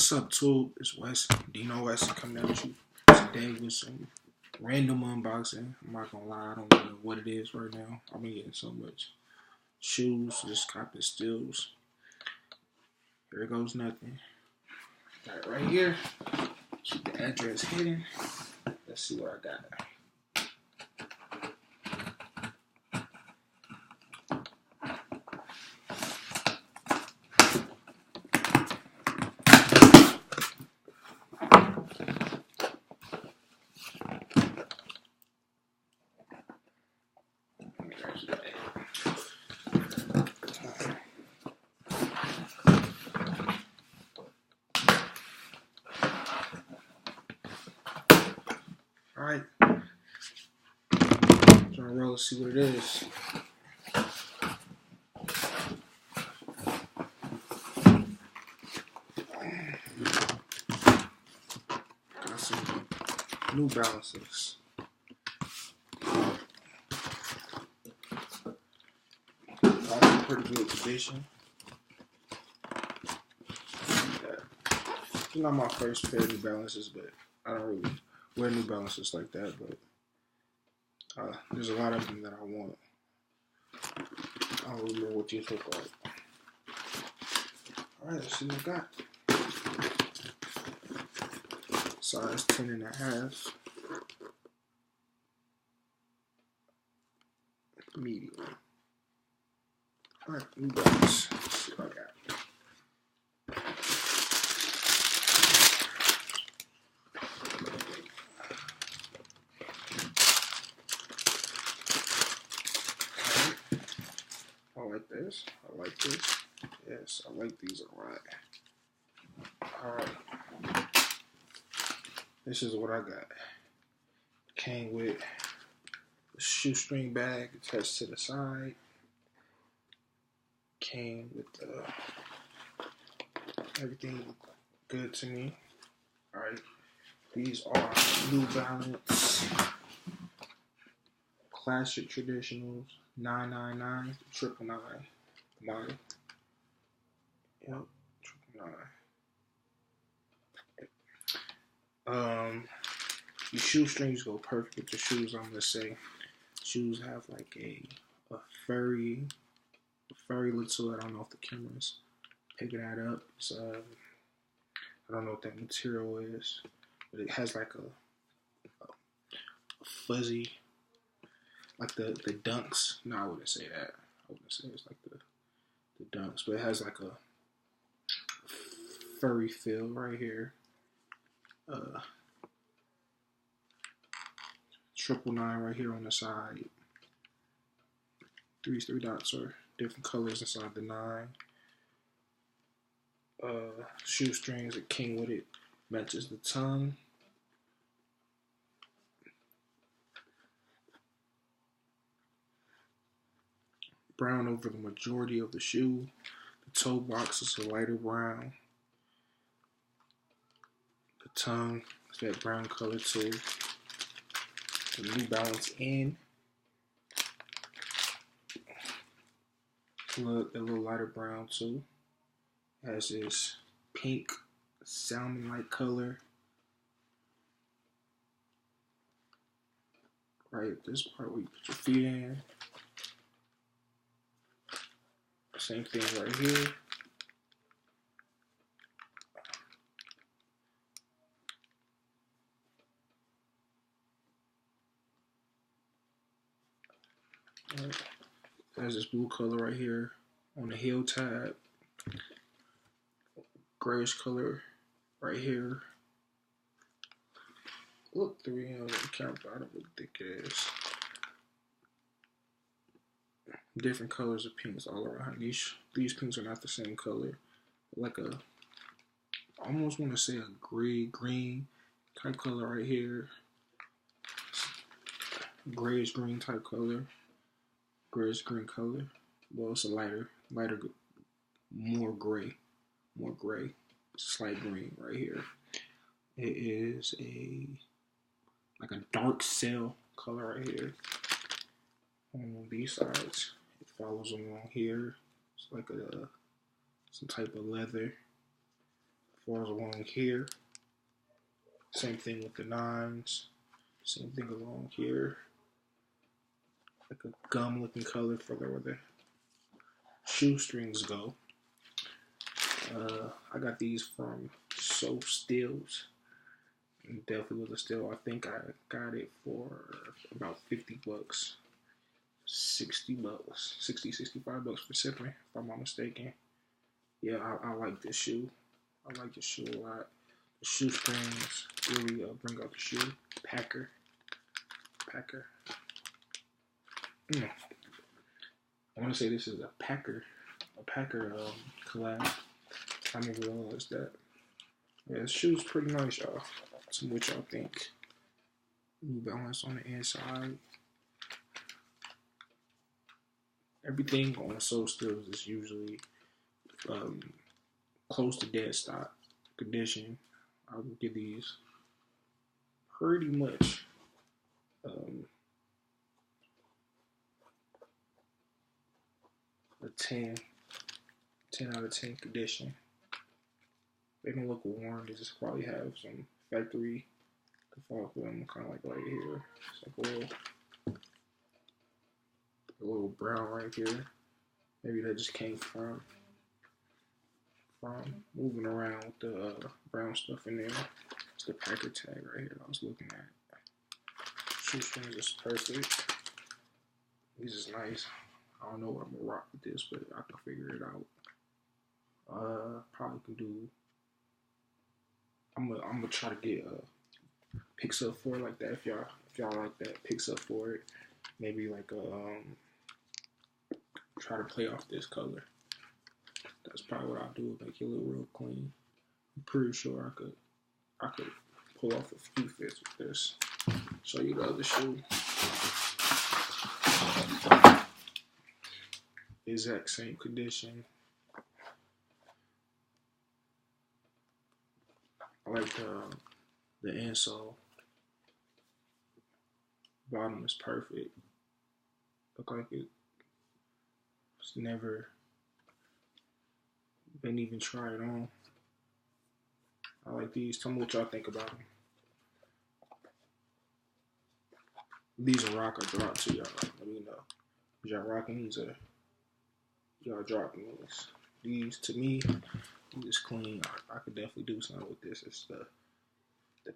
What's up, Tube? It's Wes, Dino West, coming at you today with some random unboxing. I'm not gonna lie, I don't know what it is right now. I've been getting so much shoes, just copping steals. Here goes nothing. Got it right here. Keep the address hidden. Let's see what I got. Alright. Trying to roll, see what it is. Got some New Balances. All in pretty good condition. It's not my first pair of New Balances, but I don't really wear New Balances like that, but there's a lot of them that I want. I don't remember what these look like. Alright, let's see what I got. Size 10.5. Medium. Alright, New Balance. Let's see what I got. I like this. I like this. Yes, I like these a lot. Alright. This is what I got. Came with a shoestring bag attached to the side. Came with everything good to me. Alright. These are New Balance Classic Traditionals 999 999 model. Yep, 999. These shoestrings go perfect with the shoes. I'm gonna say shoes have like a furry look to it. I don't know if the camera's picking that up. So I don't know what that material is, but it has like a fuzzy, like the Dunks. No, I wouldn't say that. I wouldn't say it's like the Dunks, but it has like a furry feel right here. 999 right here on the side. Three dots are different colors inside the 9. Shoestrings that came with it matches the tongue. Brown over the majority of the shoe. The toe box is a lighter brown. The tongue is that brown color too. The New Balance in. Look, a little lighter brown too. It has this pink salmon like color. Right at this part where you put your feet in. Same thing right here. Right. There's this blue color right here on the heel tab. Grayish color right here. Look through here on the camera, I don't really think it is. Different colors of pinks all around. These pinks are not the same color. Like I almost want to say a green type color right here. Grayish green type color. Grayish green color. Well, it's a lighter, more gray, slight green right here. It is like a dark cell color right here. On these sides, it follows along here. It's like some type of leather. Falls along here. Same thing with the 9s. Same thing along here. Like a gum looking color for where the shoestrings go. I got these from So Stills. Definitely was a steal. I think I got it for about 50 bucks. 60 bucks. 60, 65 bucks for shipping, if I'm not mistaken. Yeah, I like this shoe. I like this shoe a lot. The shoestrings really bring out the shoe. PACKER. I want to say this is a PACKER collab. I never realized that. Yeah, the shoe's pretty nice, y'all. So what y'all think? New Balance on the inside. Everything on So Stills is usually close to dead stock condition. I will give these pretty much a 10 out of 10 condition. They don't look worn. They just probably have some factory default with them, kind of like right here. It's like a little brown right here. Maybe that just came from moving around with the brown stuff in there. It's the PACKER tag right here that I was looking at. Shoestrings is perfect. This is nice. I don't know what I'm gonna rock with this, but I can figure it out. Probably can do. I'm gonna try to get picks up for it like that. If y'all like that, picks up for it. Maybe like try to play off this color. That's probably what I'll do. Make it look real clean. I'm pretty sure I could pull off a few fits with this. Show you the other shoe. Exact same condition. I like the insole. Bottom is perfect. Look like it's never been even tried on. I like these. Tell me what y'all think about them. These are rock or drop too, y'all. Let me know. Y'all rocking these or y'all dropping these? These to me, these clean. I could definitely do something with this. It's the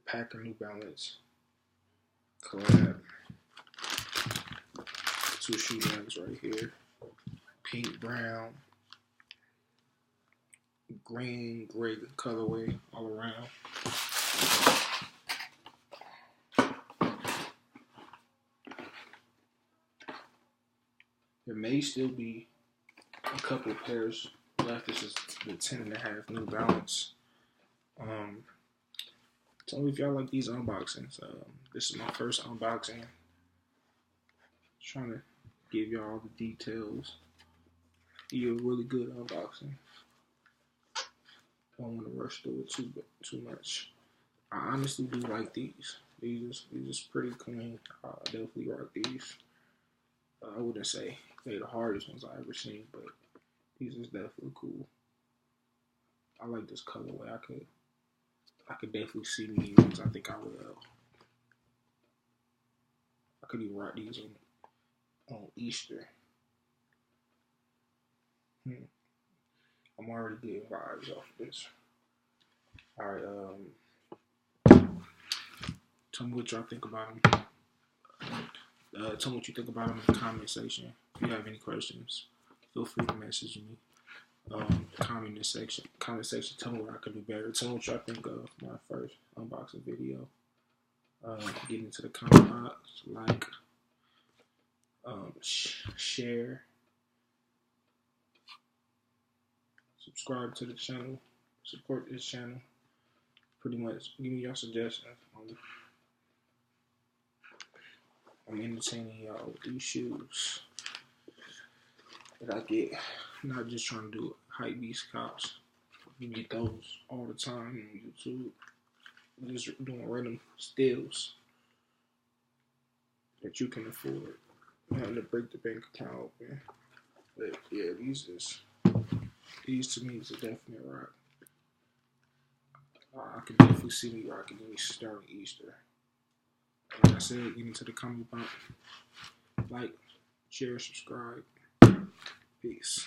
PACKER New Balance collab. Two shoe lines right here. Pink, brown, green, gray colorway all around. There may still be a couple of pairs left. This is the 10.5 New Balance. Tell me if y'all like these unboxings. This is my first unboxing. Trying to give y'all all the details. Be a really good unboxing. Don't want to rush through it too much. I honestly do like these. These is pretty clean. I definitely rock these. I wouldn't say they're the hardest ones I ever seen, but these is definitely cool. I like this colorway. I could definitely see me use these. I think I will. I could even rock these on Easter. I'm already getting vibes off of this. Alright, tell me what y'all think about them. Tell me what you think about them in the comment section. If you have any questions, feel free to message me. Comment section. Tell me what I could do better. Tell me what y'all think of my first unboxing video. Get into the comment box, like, share, subscribe to the channel, support this channel. Pretty much, give me your suggestions. I'm entertaining y'all with these shoes that I get. I'm not just trying to do hype beast cops. You get those all the time on YouTube. I'm just doing random steals that you can afford. Having to break the bank account open. But yeah, these to me is a definite rock. I can definitely see me rocking these starting Easter. Like I said, get into the comment box. Like, share, subscribe. Peace.